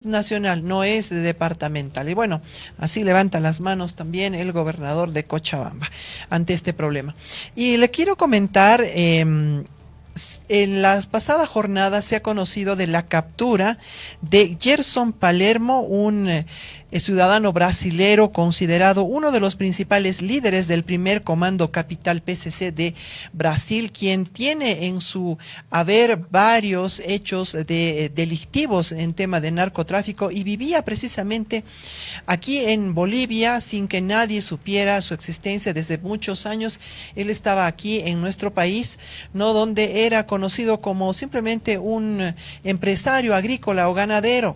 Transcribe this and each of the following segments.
nacional, no es departamental. Y bueno, así levanta las manos también el gobernador de Cochabamba ante este problema. Y le quiero comentar, en las pasadas jornadas se ha conocido de la captura de Gerson Palermo, un ciudadano brasilero considerado uno de los principales líderes del primer comando capital PCC de Brasil, quien tiene en su haber varios hechos delictivos en tema de narcotráfico y vivía precisamente aquí en Bolivia sin que nadie supiera su existencia desde muchos años. Él estaba aquí en nuestro país, no, donde era conocido como simplemente un empresario agrícola o ganadero.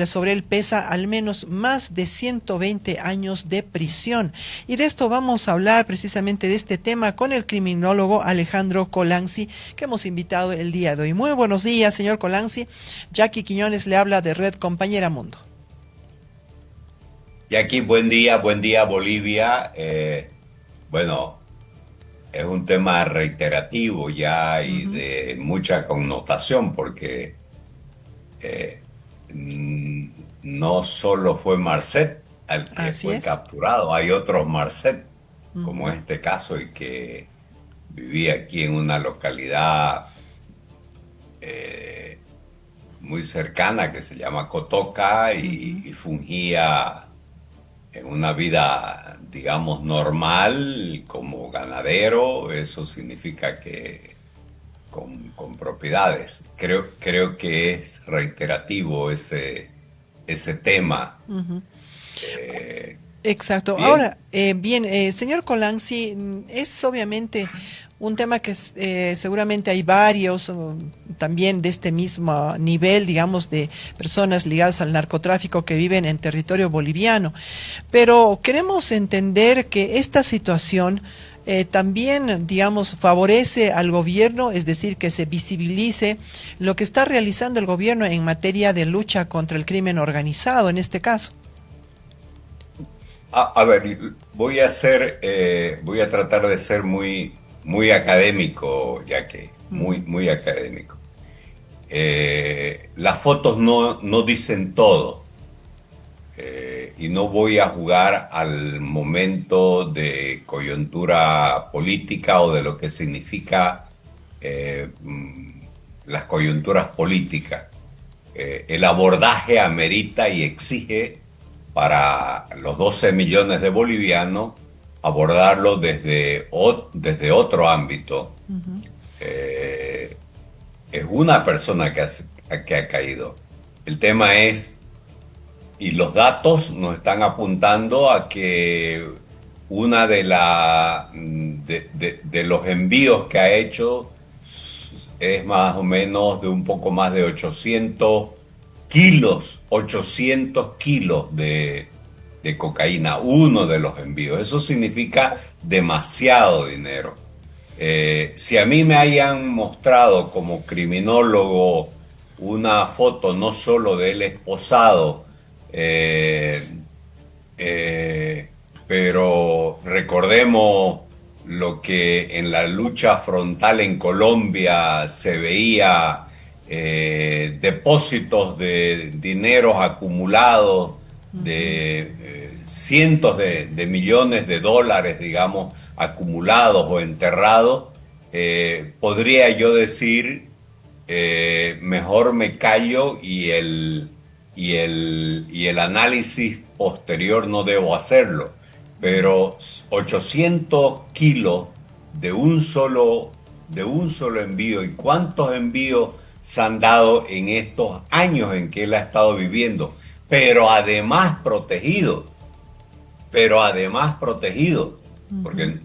Sobre él pesa al menos más de 120 años de prisión. Y de esto vamos a hablar precisamente de este tema con el criminólogo Alejandro Colanzi, que hemos invitado el día de hoy. Muy buenos días, señor Colanzi. Jackie Quiñones le habla de Red Compañera Mundo. Jackie, buen día Bolivia. Bueno, es un tema reiterativo ya y Ujú. de mucha connotación porque eh, mm, no solo fue Marcet al que Así fue es. capturado, hay otros Marcet, como Ujú. este caso, y que vivía aquí en una localidad eh, muy cercana que se llama Cotoca Ujú. y fungía en una vida, digamos, normal como ganadero. Eso significa que con propiedades. Creo que es reiterativo ese tema. Ujú. Eh, Exacto. Bien. Ahora, bien, señor Colanzi, es obviamente un tema que seguramente hay varios también de este mismo nivel, digamos, de personas ligadas al narcotráfico que viven en territorio boliviano. Pero queremos entender que esta situación también, digamos, favorece al gobierno, es decir, que se visibilice lo que está realizando el gobierno en materia de lucha contra el crimen organizado, en este caso. A ver, voy a tratar de ser muy académico, ya que Ujú. muy académico. Las fotos no dicen todo. Y no voy a jugar al momento de coyuntura política o de lo que significa las coyunturas políticas. El abordaje amerita y exige para los 12 millones de bolivianos abordarlo desde otro ámbito. Ujú. Eh, es una persona que ha caído. El tema es, y los datos nos están apuntando a que una de los envíos que ha hecho es más o menos de un poco más de 800 kilos de cocaína, uno de los envíos. Eso significa demasiado dinero. Si a mí me hayan mostrado como criminólogo una foto no solo de él esposado, eh, eh, pero recordemos lo que en la lucha frontal en Colombia se veía, depósitos de dineros acumulados Ujú. de cientos de millones de dólares, digamos, acumulados o enterrados. Podría yo decir, mejor me callo y el análisis posterior no debo hacerlo. Pero 800 kilos de un solo envío, y cuántos envíos se han dado en estos años en que él ha estado viviendo, pero además protegido, Ujú. porque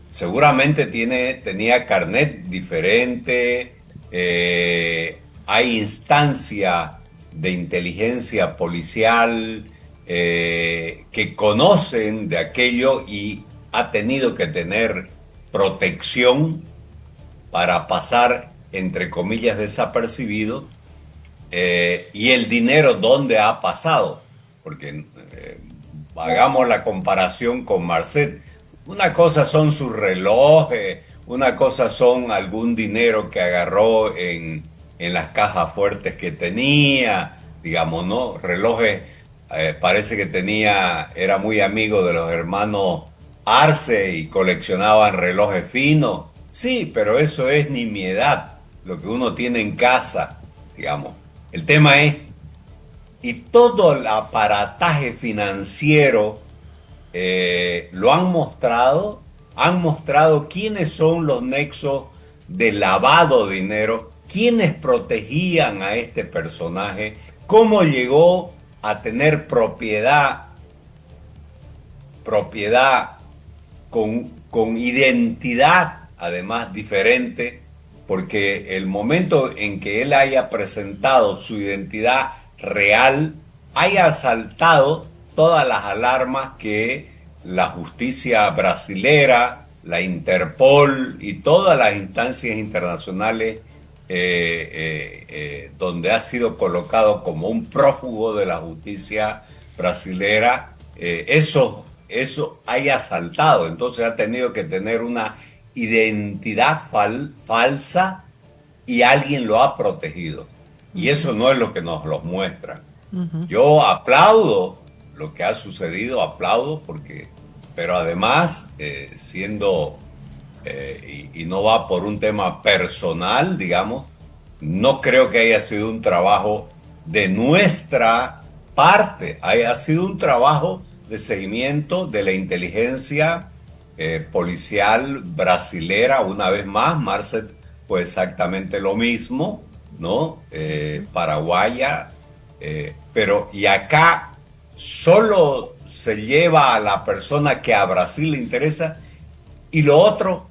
seguramente tenía carnet diferente. Hay instancia de inteligencia policial que conocen de aquello y ha tenido que tener protección para pasar, entre comillas, desapercibido. Y el dinero, ¿dónde ha pasado? Porque hagamos la comparación con Marcet. Una cosa son sus relojes, una cosa son algún dinero que agarró en las cajas fuertes que tenía, digamos, ¿no? Relojes, parece que era muy amigo de los hermanos Arce y coleccionaban relojes finos. Sí, pero eso es nimiedad, lo que uno tiene en casa, digamos. El tema es, y todo el aparataje financiero lo han mostrado quiénes son los nexos de lavado de dinero, quiénes protegían a este personaje, cómo llegó a tener propiedad con identidad, además diferente, porque el momento en que él haya presentado su identidad real, haya saltado todas las alarmas que la justicia brasilera, la Interpol y todas las instancias internacionales donde ha sido colocado como un prófugo de la justicia brasilera, eso haya saltado. Entonces ha tenido que tener una identidad falsa y alguien lo ha protegido. Y eso no es lo que nos lo muestran. Yo aplaudo lo que ha sucedido, aplaudo pero además y no va por un tema personal, digamos, no creo que haya sido un trabajo de nuestra parte, haya sido un trabajo de seguimiento de la inteligencia policial brasilera. Una vez más, Marcet fue exactamente lo mismo, ¿no? Paraguaya, y acá solo se lleva a la persona que a Brasil le interesa, y lo otro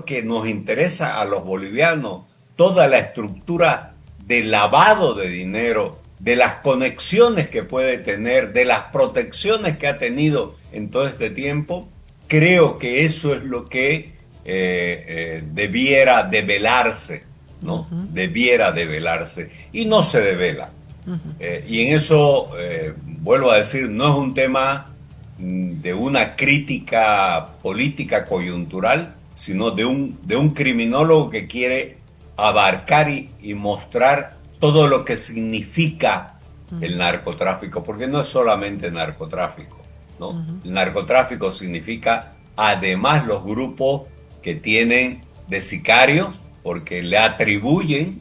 que nos interesa a los bolivianos, toda la estructura de lavado de dinero, de las conexiones que puede tener, de las protecciones que ha tenido en todo este tiempo, creo que eso es lo que debiera develarse, ¿no? Debiera develarse, y no se devela. Y en eso, vuelvo a decir, no es un tema de una crítica política coyuntural, sino de un criminólogo que quiere abarcar y mostrar todo lo que significa el narcotráfico, porque no es solamente narcotráfico, ¿no? El narcotráfico significa además los grupos que tienen de sicarios, porque le atribuyen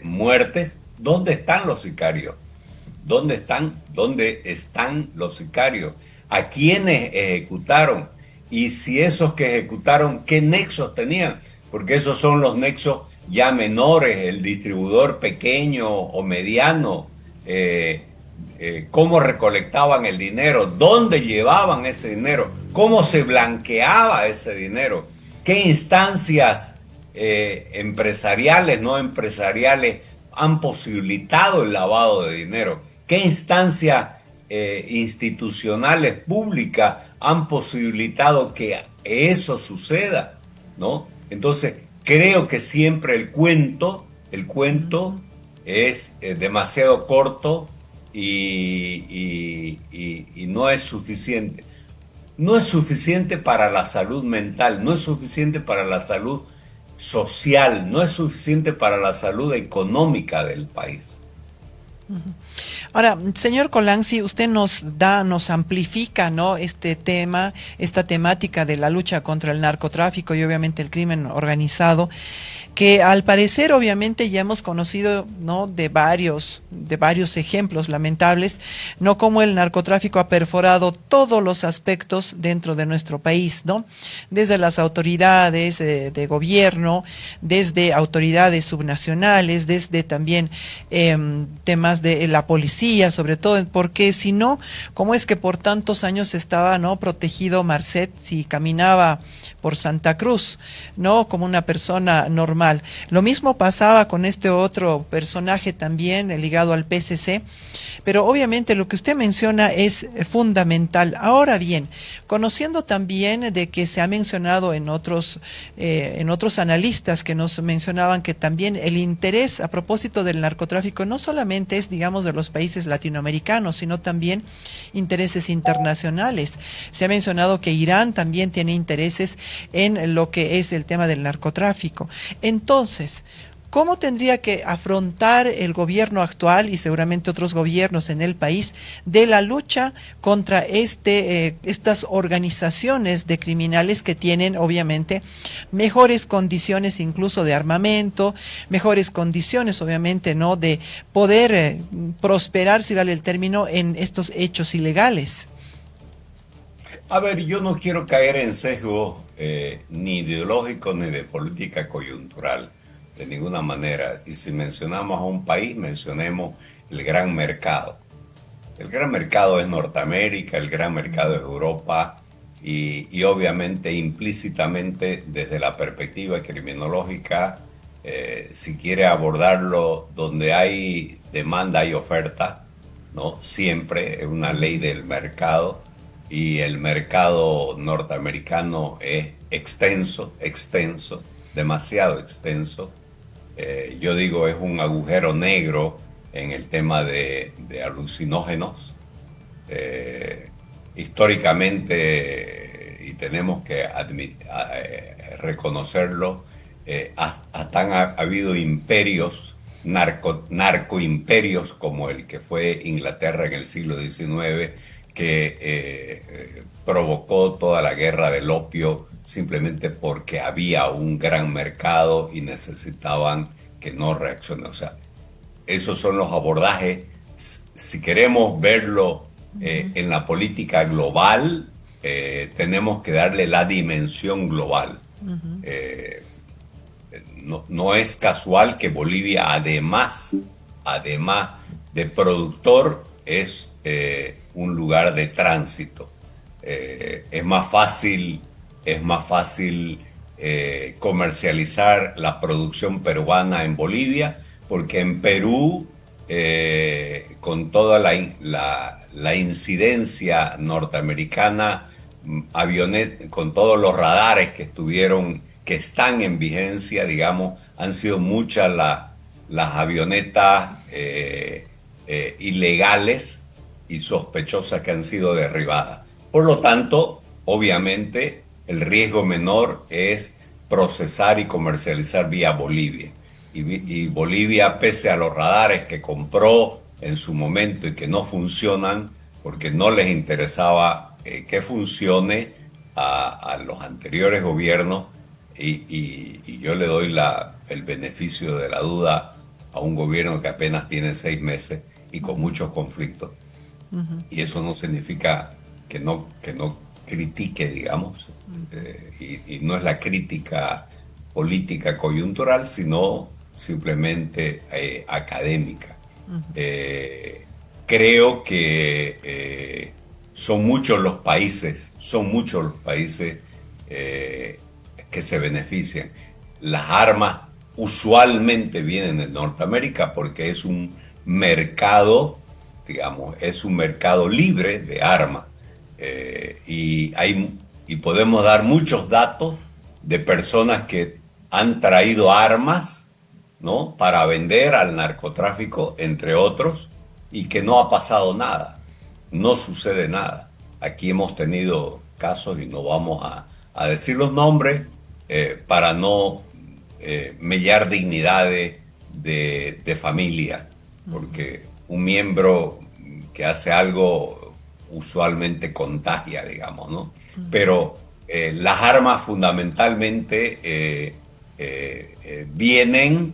muertes. ¿Dónde están los sicarios? ¿Dónde están los sicarios? ¿A quiénes ejecutaron? Y si esos que ejecutaron, ¿qué nexos tenían? Porque esos son los nexos ya menores, el distribuidor pequeño o mediano, cómo recolectaban el dinero, dónde llevaban ese dinero, cómo se blanqueaba ese dinero, qué instancias empresariales, no empresariales, han posibilitado el lavado de dinero, qué instancias institucionales públicas han posibilitado que eso suceda, ¿no? Entonces, creo que siempre el cuento es demasiado corto y no es suficiente. No es suficiente para la salud mental, no es suficiente para la salud social, no es suficiente para la salud económica del país. Ahora, señor Colanzi, usted nos amplifica, ¿no?, este tema, esta temática de la lucha contra el narcotráfico y obviamente el crimen organizado, que al parecer obviamente ya hemos conocido, ¿no?, de varios ejemplos lamentables, no como el narcotráfico ha perforado todos los aspectos dentro de nuestro país, ¿no? Desde las autoridades de gobierno, desde autoridades subnacionales, desde también temas de la policía, sobre todo, porque si no, ¿cómo es que por tantos años estaba, ¿no?, protegido Marcet si caminaba por Santa Cruz, ¿no?, como una persona normal? Lo mismo pasaba con este otro personaje también ligado al PCC, pero obviamente lo que usted menciona es fundamental. Ahora bien, conociendo también de que se ha mencionado en otros analistas que nos mencionaban que también el interés a propósito del narcotráfico no solamente es, digamos, de los países latinoamericanos, sino también intereses internacionales. Se ha mencionado que Irán también tiene intereses en lo que es el tema del narcotráfico. Entonces, ¿cómo tendría que afrontar el gobierno actual y seguramente otros gobiernos en el país de la lucha contra estas organizaciones de criminales que tienen obviamente mejores condiciones incluso de armamento, mejores condiciones obviamente, ¿no?, de poder prosperar, si vale el término, en estos hechos ilegales? A ver, yo no quiero caer en sesgo ni ideológico ni de política coyuntural, de ninguna manera. Y si mencionamos a un país, mencionemos el gran mercado. El gran mercado es Norteamérica, el gran mercado es Europa y obviamente implícitamente desde la perspectiva criminológica, si quiere abordarlo donde hay demanda hay oferta, ¿no? Siempre es una ley del mercado y el mercado norteamericano es extenso, extenso, demasiado extenso. Yo digo es un agujero negro en el tema de alucinógenos. Históricamente, y tenemos que reconocerlo, hasta han habido imperios, narcoimperios como el que fue Inglaterra en el siglo XIX, que provocó toda la guerra del opio simplemente porque había un gran mercado y necesitaban que no reaccione. O sea, esos son los abordajes. Si queremos verlo en la política global, tenemos que darle la dimensión global. No es casual que Bolivia, además de productor, es un lugar de tránsito. Es más fácil comercializar la producción peruana en Bolivia, porque en Perú, con toda la incidencia norteamericana, con todos los radares que están en vigencia, digamos, han sido muchas las avionetas ilegales y sospechosas que han sido derribadas. Por lo tanto, obviamente, el riesgo menor es procesar y comercializar vía Bolivia. Y Bolivia, pese a los radares que compró en su momento y que no funcionan, porque no les interesaba que funcione a los anteriores gobiernos, y yo le doy el beneficio de la duda a un gobierno que apenas tiene 6 meses y con muchos conflictos. Y eso no significa que no critique, digamos, y no es la crítica política coyuntural, sino simplemente académica. Creo que son muchos los países que se benefician. Las armas usualmente vienen de Norteamérica porque es un mercado, digamos, es un mercado libre de armas. Y podemos dar muchos datos de personas que han traído armas, ¿no?, para vender al narcotráfico, entre otros, y que no ha pasado nada, no sucede nada. Aquí hemos tenido casos, y no vamos a decir los nombres para no mellar dignidades de familia, porque un miembro que hace algo usualmente contagia, digamos, ¿no? Pero las armas fundamentalmente vienen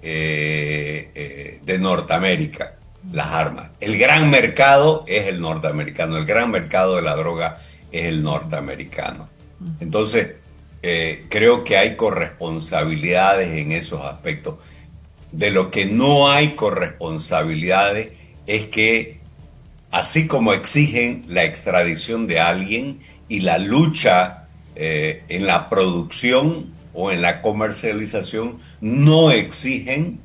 de Norteamérica, las armas. El gran mercado es el norteamericano, el gran mercado de la droga es el norteamericano. Entonces, creo que hay corresponsabilidades en esos aspectos. De lo que no hay corresponsabilidades es que, así como exigen la extradición de alguien y la lucha en la producción o en la comercialización, no exigen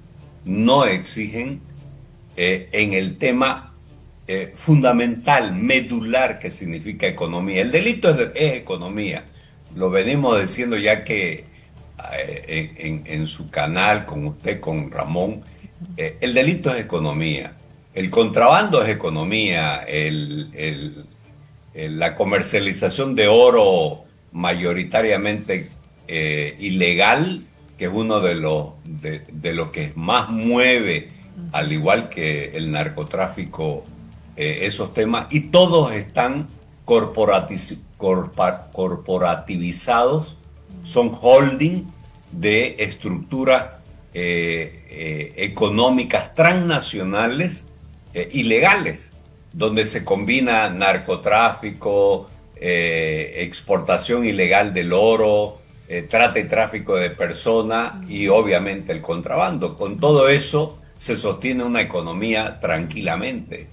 en el tema fundamental, medular, que significa economía. El delito es economía. Lo venimos diciendo ya que en su canal, con usted, con Ramón, el delito es economía. El contrabando es economía. La comercialización de oro mayoritariamente ilegal que es uno de lo que más mueve, al igual que el narcotráfico, esos temas, y todos están corporativizados, son holding de estructuras económicas transnacionales ilegales, donde se combina narcotráfico, exportación ilegal del oro, trata y tráfico de personas y obviamente el contrabando. Con todo eso se sostiene una economía tranquilamente.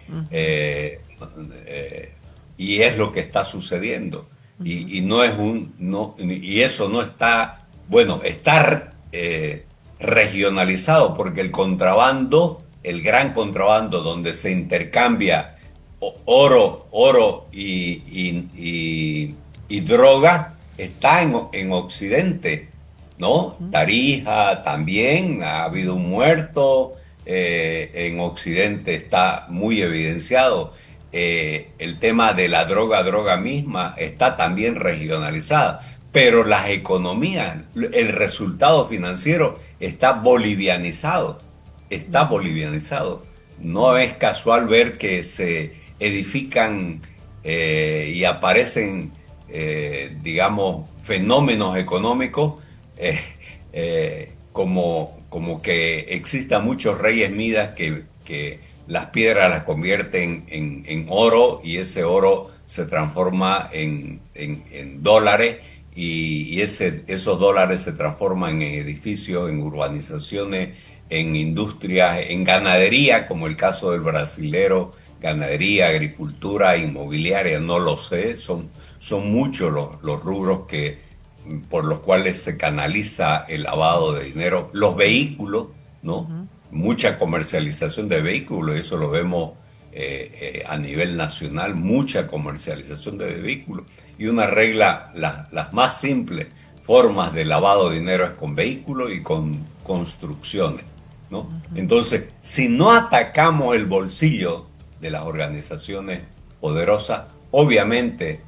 Y es lo que está sucediendo. Y no es y eso no está, bueno, está regionalizado, porque el contrabando, el gran contrabando donde se intercambia oro y droga, está en Occidente, ¿no? Tarija también, ha habido un muerto, en Occidente está muy evidenciado. El tema de la droga misma está también regionalizada, pero las economías, el resultado financiero está bolivianizado, No es casual ver que se edifican y aparecen, digamos, fenómenos económicos, como que existan muchos reyes Midas que las piedras las convierten en oro, y ese oro se transforma en dólares, y esos dólares se transforman en edificios, en urbanizaciones, en industrias, en ganadería, como el caso del brasilero, ganadería, agricultura, inmobiliaria, no lo sé, son muchos los rubros por los cuales se canaliza el lavado de dinero. Los vehículos, ¿no? Mucha comercialización de vehículos, eso lo vemos a nivel nacional, mucha comercialización de vehículos. Y una regla, las más simples formas de lavado de dinero es con vehículos y con construcciones, ¿no? Entonces, si no atacamos el bolsillo de las organizaciones poderosas, obviamente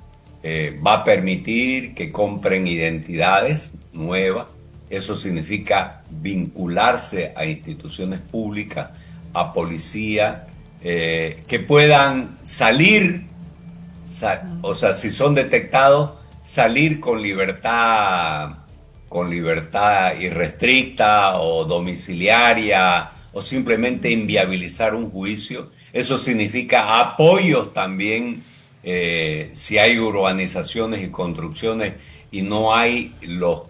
va a permitir que compren identidades nuevas. Eso significa vincularse a instituciones públicas, a policía, que puedan salir, o sea, si son detectados, salir con libertad irrestricta o domiciliaria, o simplemente inviabilizar un juicio. Eso significa apoyos también, si hay urbanizaciones y construcciones y no hay los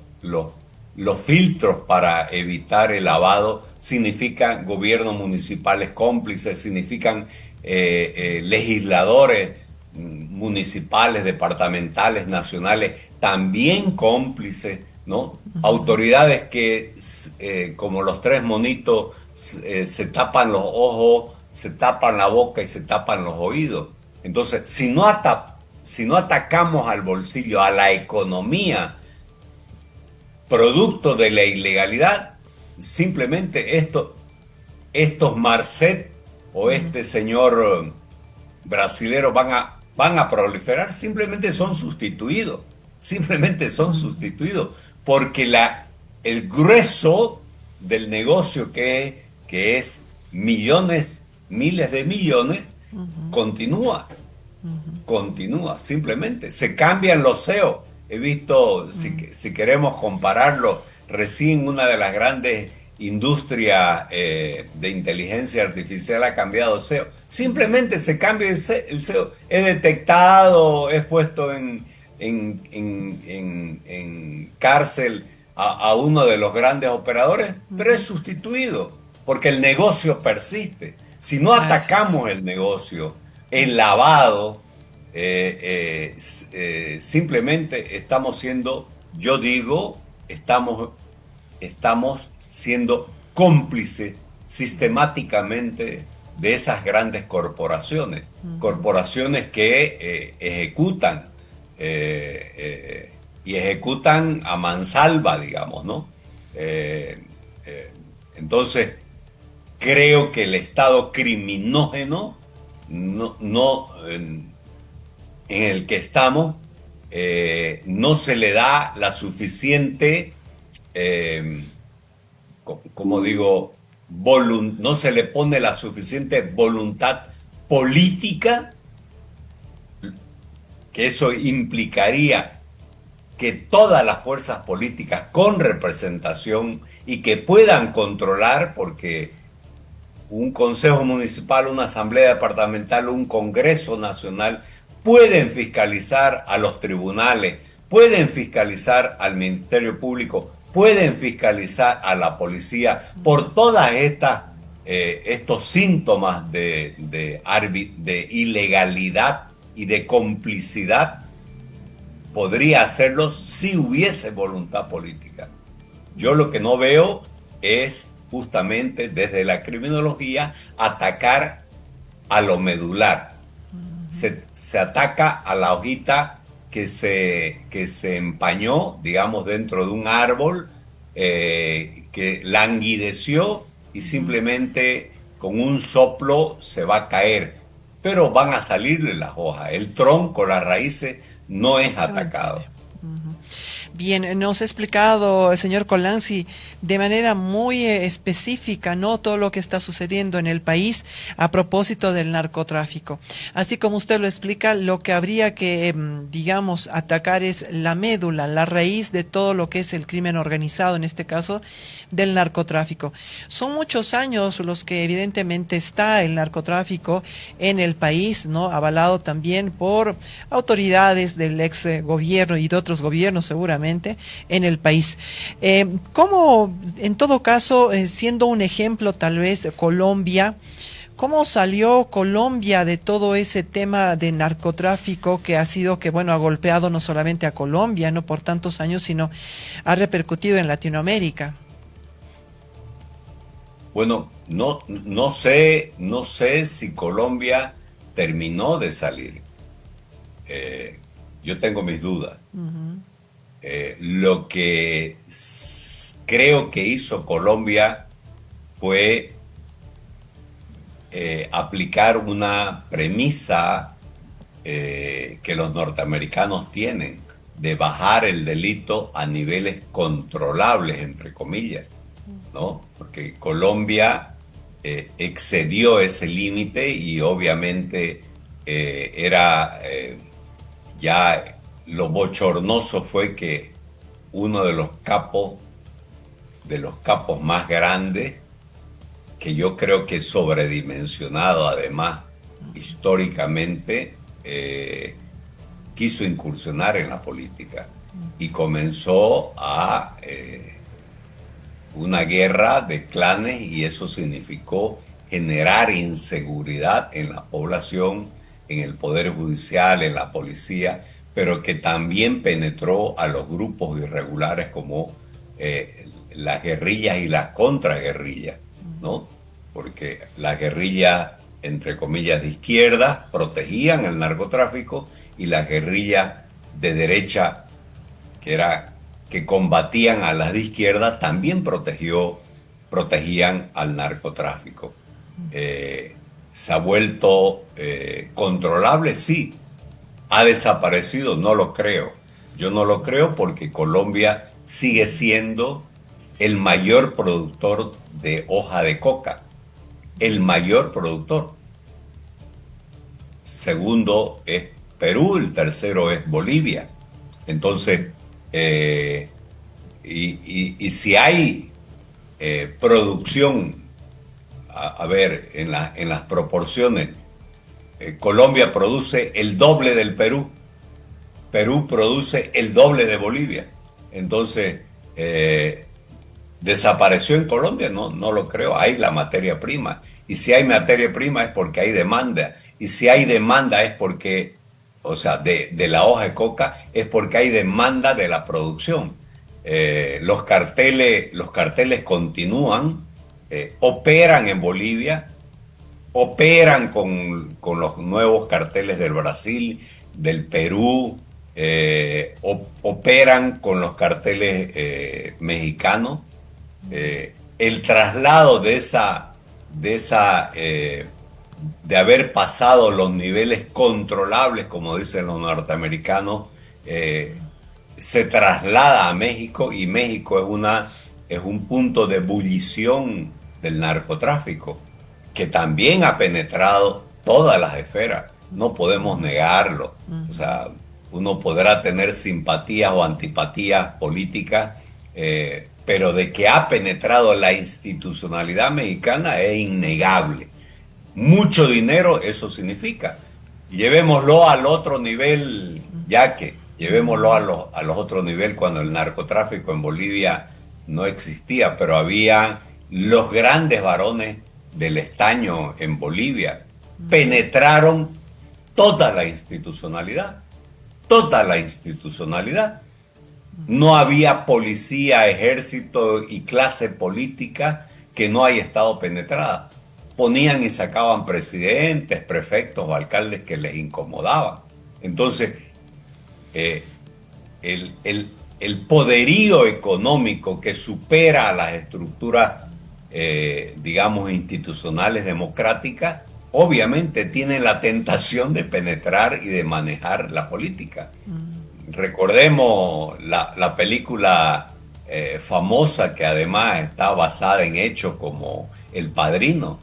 filtros para evitar el lavado, significan gobiernos municipales cómplices, significan legisladores municipales, departamentales, nacionales, también cómplices, ¿no? Autoridades que, como los tres monitos, se tapan los ojos, se tapan la boca y se tapan los oídos. Entonces, si no atacamos al bolsillo, a la economía, producto de la ilegalidad, simplemente estos Marcet o este señor brasilero van a proliferar, simplemente son sustituidos, porque el grueso del negocio que es millones, miles de millones, continúa, simplemente se cambian los CEO. He visto, si queremos compararlo, recién una de las grandes industrias de inteligencia artificial ha cambiado CEO. Simplemente se cambia el CEO. Es detectado, es puesto en cárcel a uno de los grandes operadores, pero es sustituido, porque el negocio persiste. Si no atacamos el negocio, el lavado, simplemente estamos siendo, yo digo, estamos siendo cómplices sistemáticamente de esas grandes corporaciones, corporaciones que ejecutan y ejecutan a mansalva, digamos, ¿no? Entonces, creo que el Estado criminógeno en el que estamos, no se le da la suficiente como digo, no se le pone la suficiente voluntad política, que eso implicaría que todas las fuerzas políticas con representación y que puedan controlar, porque un consejo municipal, una asamblea departamental, un congreso nacional pueden fiscalizar a los tribunales, pueden fiscalizar al Ministerio Público, pueden fiscalizar a la policía por todas estos síntomas de ilegalidad y de complicidad. Podría hacerlo si hubiese voluntad política. Yo lo que no veo es justamente desde la criminología atacar a lo medular. Se ataca a la hojita que se empañó, digamos, dentro de un árbol, que languideció y simplemente con un soplo se va a caer. Pero van a salirle las hojas. El tronco, las raíces, no es atacado. Bien, nos ha explicado el señor Colanzi de manera muy específica, ¿no?, todo lo que está sucediendo en el país a propósito del narcotráfico. Así como usted lo explica, lo que habría que, digamos, atacar es la médula, la raíz de todo lo que es el crimen organizado, en este caso del narcotráfico. Son muchos años los que evidentemente está el narcotráfico en el país, ¿no?, avalado también por autoridades del ex gobierno y de otros gobiernos seguramente en el país. ¿Cómo, en todo caso, siendo un ejemplo tal vez Colombia, cómo salió Colombia de todo ese tema de narcotráfico que ha sido, que bueno, ha golpeado no solamente a Colombia, no por tantos años, sino ha repercutido en Latinoamérica? Bueno, no sé si Colombia terminó de salir. Yo tengo mis dudas. Lo que creo que hizo Colombia fue aplicar una premisa que los norteamericanos tienen, de bajar el delito a niveles controlables, entre comillas, ¿no? Porque Colombia excedió ese límite y obviamente ya lo bochornoso fue que uno de los capos más grandes, que yo creo que es sobredimensionado además históricamente, quiso incursionar en la política y comenzó a una guerra de clanes, y eso significó generar inseguridad en la población, en el Poder Judicial, en la policía, pero que también penetró a los grupos irregulares como las guerrillas y las contraguerrillas, ¿no? Porque las guerrillas, entre comillas, de izquierda protegían el narcotráfico, y las guerrillas de derecha, que combatían a las de izquierda, también protegían al narcotráfico. ¿Se ha vuelto controlable? Sí. ¿Ha desaparecido? No lo creo. Yo no lo creo, porque Colombia sigue siendo el mayor productor de hoja de coca. El mayor productor. Segundo es Perú, el tercero es Bolivia. Entonces, y si hay producción, a ver, en las proporciones, Colombia produce el doble del Perú. Perú produce el doble de Bolivia. Entonces, ¿desapareció en Colombia? No lo creo. Hay la materia prima. Y si hay materia prima es porque hay demanda. Y si hay demanda es porque, o sea, de la hoja de coca, es porque hay demanda de la producción. Los carteles continúan, operan en Bolivia, operan con los nuevos carteles del Brasil, del Perú, operan con los carteles mexicanos. El traslado de haber pasado los niveles controlables, como dicen los norteamericanos, se traslada a México, y México es una es un punto de ebullición del narcotráfico, que también ha penetrado todas las esferas. No podemos negarlo. O sea, uno podrá tener simpatías o antipatías políticas, pero de que ha penetrado la institucionalidad mexicana es innegable. Mucho dinero, eso significa. Llevémoslo al otro nivel, ya que llevémoslo a los otros niveles cuando el narcotráfico en Bolivia no existía, pero había los grandes varones del estaño en Bolivia. Penetraron toda la institucionalidad, toda la institucionalidad. No había policía, ejército y clase política que no haya estado penetrada. Ponían y sacaban presidentes, prefectos o alcaldes que les incomodaban. Entonces, el poderío económico que supera a las estructuras, digamos, institucionales democráticas, obviamente tiene la tentación de penetrar y de manejar la política. Recordemos la película famosa que además está basada en hechos como El Padrino.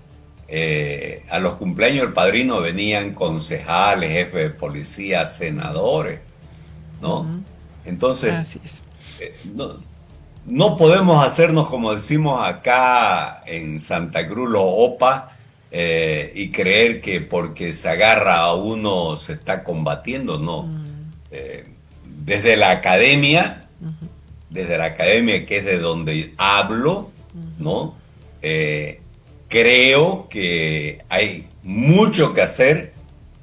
A los cumpleaños del Padrino venían concejales, jefes de policía, senadores, ¿no? Entonces, no podemos hacernos, como decimos acá en Santa Cruz, los opa, y creer que porque se agarra a uno se está combatiendo, no. Desde la academia, que es de donde hablo, ¿no? Creo que hay mucho que hacer,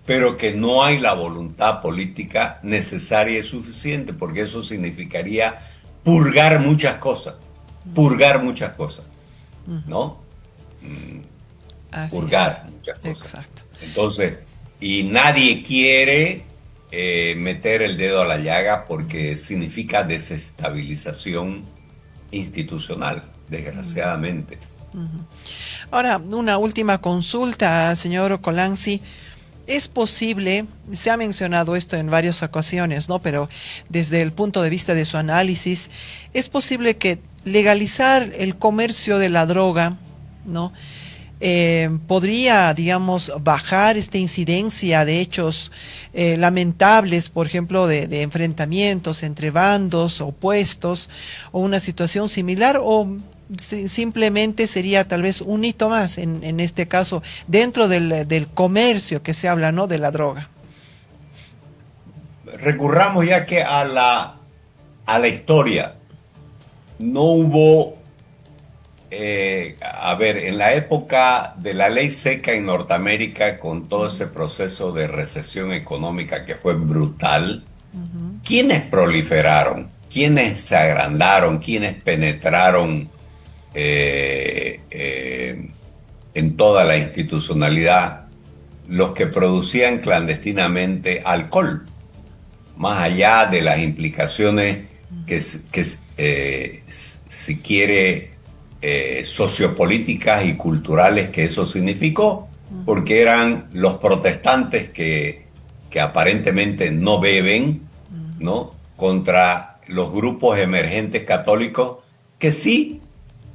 pero que no hay la voluntad política necesaria y suficiente, porque eso significaría purgar muchas cosas, ¿no? Purgar muchas cosas. Exacto. Entonces, y nadie quiere meter el dedo a la llaga porque significa desestabilización institucional, desgraciadamente. Ahora, una última consulta, señor Colanzi. Es posible, se ha mencionado esto en varias ocasiones, ¿no? Pero desde el punto de vista de su análisis, es posible que legalizar el comercio de la droga, ¿no? Podría, digamos, bajar esta incidencia de hechos lamentables, por ejemplo, de enfrentamientos entre bandos opuestos o una situación similar, o simplemente sería tal vez un hito más en este caso dentro del comercio que se habla, ¿no?, de la droga. Recurramos ya que a la historia. No hubo a ver, en la época de la ley seca en Norteamérica, con todo ese proceso de recesión económica que fue brutal, ¿quiénes proliferaron? ¿Quiénes se agrandaron? ¿Quiénes penetraron en toda la institucionalidad? Los que producían clandestinamente alcohol, más allá de las implicaciones que si quiere sociopolíticas y culturales que eso significó, porque eran los protestantes que aparentemente no beben, ¿no?, contra los grupos emergentes católicos que sí,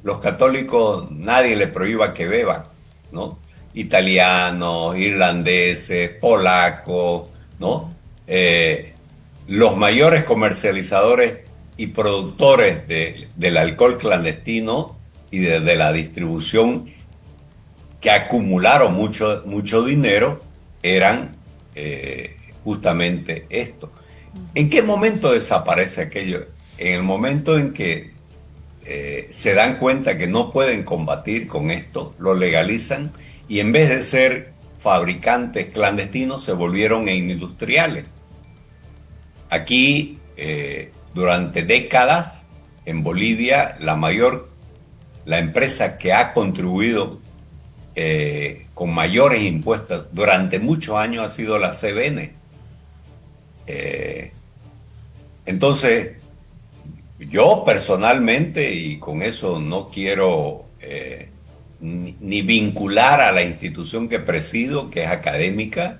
los católicos nadie le prohíba que beban, ¿no? Italianos, irlandeses, polacos, ¿no? Los mayores comercializadores y productores del alcohol clandestino y de la distribución, que acumularon mucho dinero, eran justamente esto. ¿En qué momento desaparece aquello? En el momento en que se dan cuenta que no pueden combatir con esto, lo legalizan, y en vez de ser fabricantes clandestinos se volvieron industriales. Aquí, durante décadas, en Bolivia, la empresa que ha contribuido con mayores impuestos durante muchos años ha sido la CBN. Entonces, yo personalmente, y con eso no quiero ni vincular a la institución que presido, que es académica,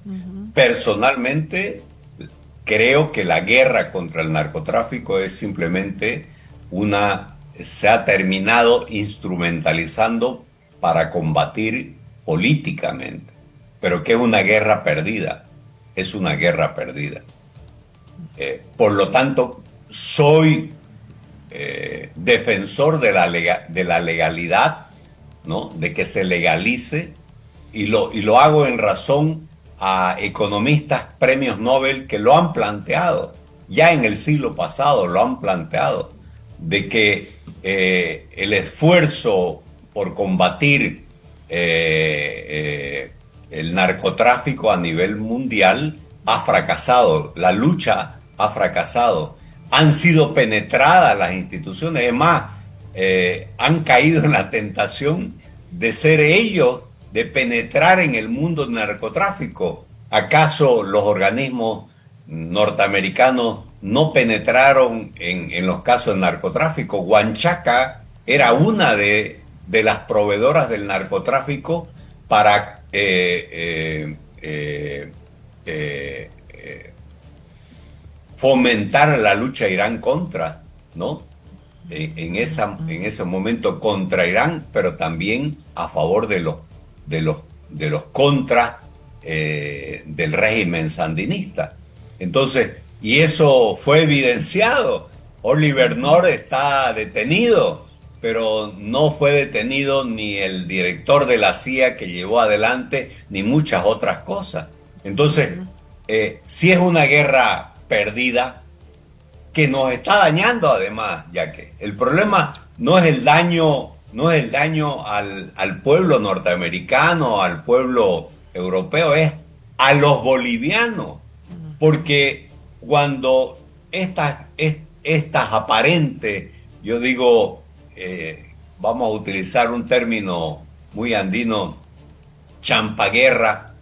personalmente creo que la guerra contra el narcotráfico es simplemente una se ha terminado instrumentalizando para combatir políticamente, pero que es una guerra perdida, es una guerra perdida. Por lo tanto, soy defensor de la legalidad, ¿no? De que se legalice, y lo hago en razón a economistas premios Nobel que lo han planteado, ya en el siglo pasado lo han planteado, de que el esfuerzo por combatir el narcotráfico a nivel mundial ha fracasado, la lucha ha fracasado, han sido penetradas las instituciones, es más, han caído en la tentación de ser ellos, de penetrar en el mundo del narcotráfico. ¿Acaso los organismos norteamericanos no penetraron en los casos de narcotráfico? Huanchaca era una de las proveedoras del narcotráfico para fomentar la lucha Irán contra, ¿no? En ese momento contra Irán, pero también a favor de los contras del régimen sandinista. Entonces, y eso fue evidenciado. Oliver North está detenido, pero no fue detenido ni el director de la CIA que llevó adelante, ni muchas otras cosas. Entonces, sí es una guerra perdida que nos está dañando además, ya que el problema no es el daño al pueblo norteamericano, al pueblo europeo, es a los bolivianos, porque cuando estas aparentes, yo digo, vamos a utilizar un término muy andino, champaguerra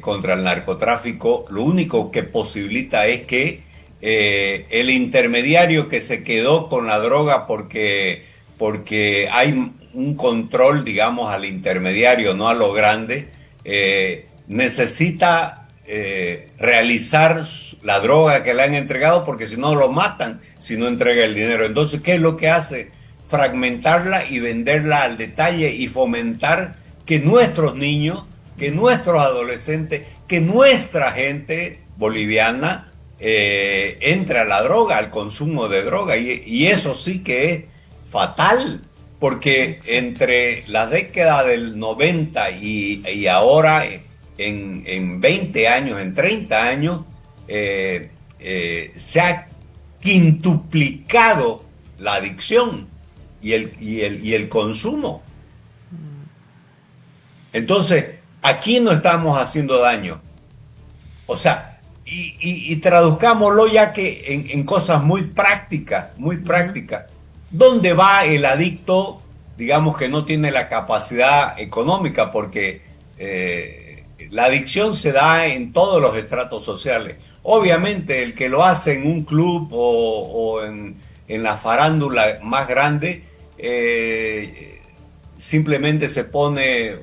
contra el narcotráfico, lo único que posibilita es que el intermediario que se quedó con la droga porque hay un control, digamos, al intermediario, no a lo grande, necesita realizar la droga que le han entregado, porque si no lo matan si no entrega el dinero. Entonces, ¿qué es lo que hace? Fragmentarla y venderla al detalle y fomentar que nuestros niños, que nuestros adolescentes, que nuestra gente boliviana entre a la droga, al consumo de droga, y eso sí que es fatal, porque entre la década del 90 y ahora, en 20 años, en 30 años, se ha quintuplicado la adicción y el consumo. Entonces, aquí no estamos haciendo daño. O sea, y traduzcámoslo ya que en cosas muy prácticas, muy prácticas. ¿Dónde va el adicto, digamos, que no tiene la capacidad económica? Porque la adicción se da en todos los estratos sociales. Obviamente el que lo hace en un club o en la farándula más grande, simplemente se pone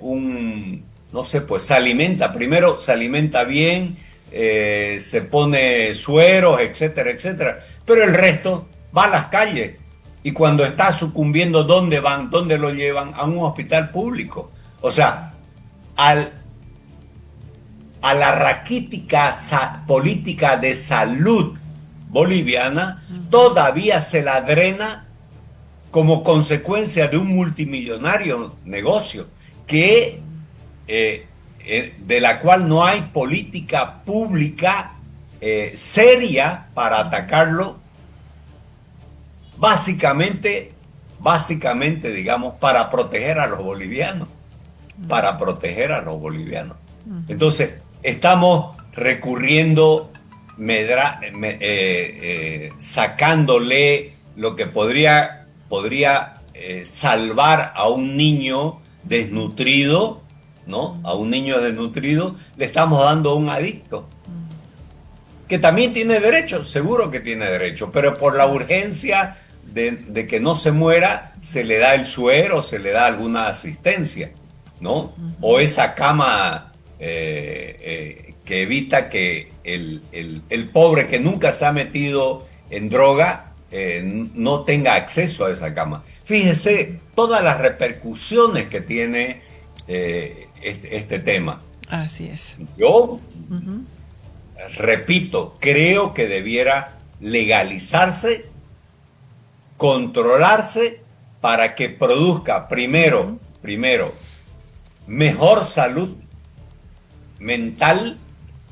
no sé, pues se alimenta, primero se alimenta bien, se pone sueros, etcétera, etcétera, pero el resto va a las calles, y cuando está sucumbiendo, ¿dónde van? ¿Dónde lo llevan? A un hospital público. O sea, a la raquítica política de salud boliviana todavía se la drena como consecuencia de un multimillonario negocio que de la cual no hay política pública seria para atacarlo, básicamente, digamos, para proteger a los bolivianos, Entonces, estamos recurriendo, sacándole lo que podría salvar a un niño desnutrido, ¿no? A un niño desnutrido le estamos dando a un adicto, que también tiene derecho, seguro que tiene derecho, pero por la urgencia de que no se muera, se le da el suero, se le da alguna asistencia, ¿no? O esa cama que evita que el pobre que nunca se ha metido en droga no tenga acceso a esa cama. Fíjese todas las repercusiones que tiene este tema. Así es. Yo, repito, creo que debiera legalizarse, controlarse para que produzca primero, mejor salud mental,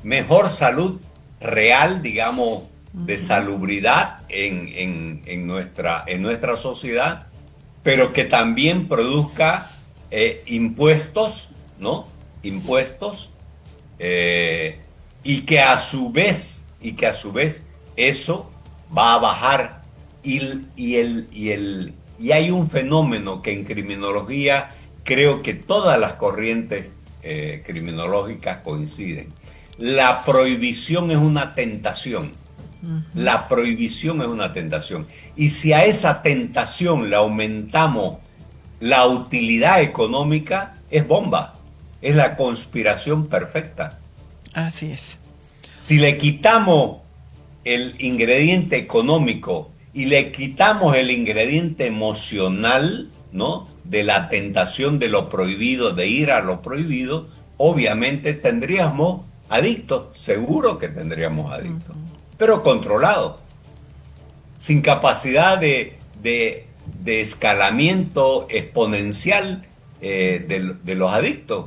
mejor salud real, digamos, de salubridad en nuestra sociedad, pero que también produzca impuestos, ¿no? Impuestos, y que a su vez eso va a bajar y hay un fenómeno que en criminología creo que todas las corrientes criminológicas coinciden. La prohibición es una tentación. La prohibición es una tentación. Y si a esa tentación le aumentamos la utilidad económica, es bomba. Es la conspiración perfecta. Así es. Si le quitamos el ingrediente económico y le quitamos el ingrediente emocional, ¿no?, de la tentación de lo prohibido, de ir a lo prohibido, obviamente tendríamos adictos, seguro que tendríamos adictos, pero controlados, sin capacidad de escalamiento exponencial de los adictos.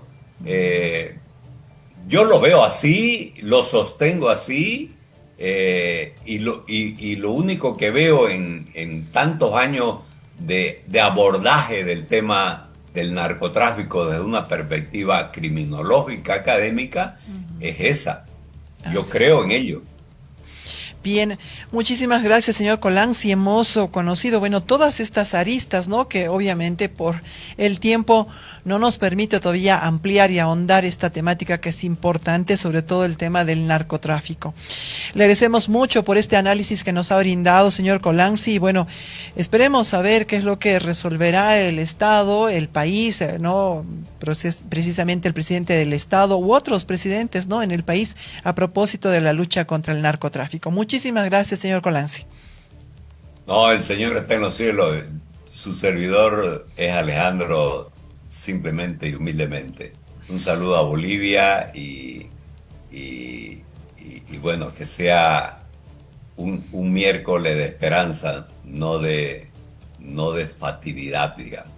Yo lo veo así, lo sostengo así, y lo único que veo en tantos años de abordaje del tema del narcotráfico desde una perspectiva criminológica, académica, es esa. Yo creo en ello. Bien, muchísimas gracias, señor Colanzi. Hemos conocido, bueno, todas estas aristas, ¿no?, que obviamente por el tiempo no nos permite todavía ampliar y ahondar esta temática que es importante, sobre todo el tema del narcotráfico. Le agradecemos mucho por este análisis que nos ha brindado, señor Colanzi, y bueno, esperemos saber qué es lo que resolverá el Estado, el país, ¿no?, precisamente el presidente del Estado u otros presidentes, ¿no?, en el país a propósito de la lucha contra el narcotráfico. Muchísimas gracias, señor Colanzi. No, el Señor está en los cielos. Su servidor es Alejandro, simplemente y humildemente. Un saludo a Bolivia y bueno, que sea un miércoles de esperanza, no de fatividad, digamos.